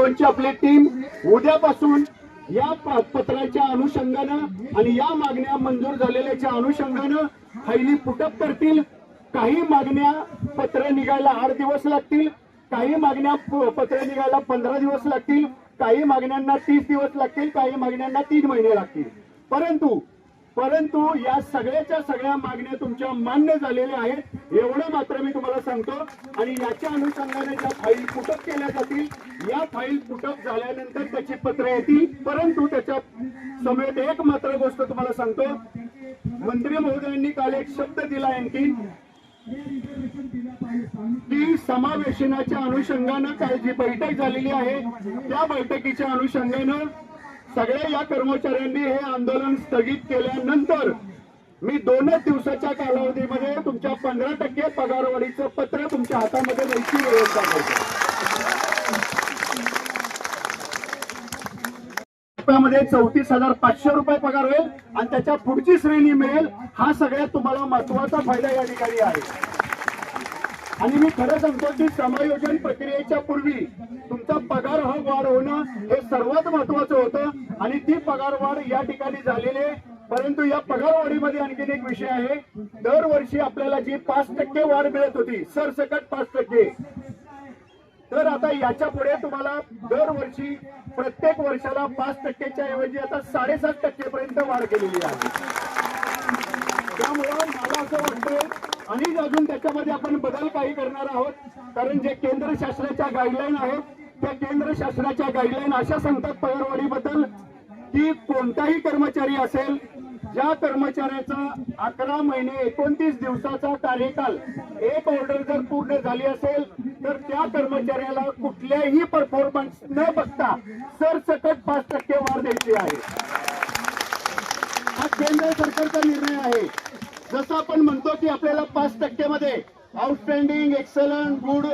झोनची आपली टीम उद्यापासून या पत्राच्या अनुषंगानं आणि या मागण्या मंजूर झालेल्याच्या अनुषंगानं फायली पुटअप करतील। काही मागण्या पत्र निघायला 8 दिवस लागतील, काही मागण्या पत्र निघायला 15 दिवस लागतील, काही मागण्यांना 30 दिवस लागतील, काही मागण्यांना 3 महिने लागतील। परंतु या सगळ्या मागण्या तुमच्या मान्य झालेल्या आहेत एवढं मात्र मी तुम्हाला सांगतो। आणि याच्या अनुषंगाने ज्या फाईल पुटअप केल्या जातील, या फाईल पुटअप झाल्यानंतर त्याची पत्र येतील। परंतु त्याच्या समेत एक मात्र गोष्ट तुम्हाला सांगतो, मंत्री महोदयांनी काल एक शब्द दिला आणखी की समावेशनाच्या अनुषंगानं काल जी बैठक झालेली आहे त्या बैठकीच्या अनुषंगानं सगळ्या या कर्मचाऱ्यांनी हे आंदोलन स्थगित केल्यानंतर मी 2च दिवसाच्या कालावधीमध्ये तुमच्या 15% पगारवाढीचं पत्र तुमच्या हातामध्ये द्यायची व्यवस्था करतो। मध्ये 34,500 रुपये पगार होईल आणि त्याच्या पुढची श्रेणी मिळेल। हा सगळ्यात तुम्हाला महत्वाचा फायदा या ठिकाणी आहे। आणि मी खरं सांगतो की समायोजन प्रक्रियेच्या पूर्वी तुमचा पगार हा वाढ होणं हे सर्वात महत्वाचं होतं आणि ती पगार वाढ या ठिकाणी झालेली आहे। परंतु या पगारवाढीमध्ये आणखीन एक विषय आहे, दरवर्षी आपल्याला जी 5% वाढ मिळत होती सरसकट 5%, तर आता याच्या पुढे तुम्हाला दरवर्षी प्रत्येक वर्षाला 5%च्या ऐवजी आता 7.5% पर्यंत वाढ केलेली आहे। त्यामुळे मला असं वाटतं आणि अजून त्याच्यामध्ये आपण बदल काही करणार आहोत, कारण जे केंद्र शासनाच्या गाईडलाईन आहेत त्या केंद्र शासनाच्या गाईडलाईन अशा सांगतात पगारवाढीबद्दल की कोणताही कर्मचारी असेल ज्या कर्मचाऱ्याचा 11 महिने 29 दिवसाचा कार्यकाल एक ऑर्डर जर पूर्ण झाली असेल तर त्या कर्मचाऱ्याला कुठल्याही परफॉर्मन्स न बघता सरसकट 5% वाढ द्यायची आहे। हा केंद्र सरकारचा निर्णय आहे। जसं आपण म्हणतो की आपल्याला 5% मध्ये आउटस्टँडिंग, एक्सलंट, गुड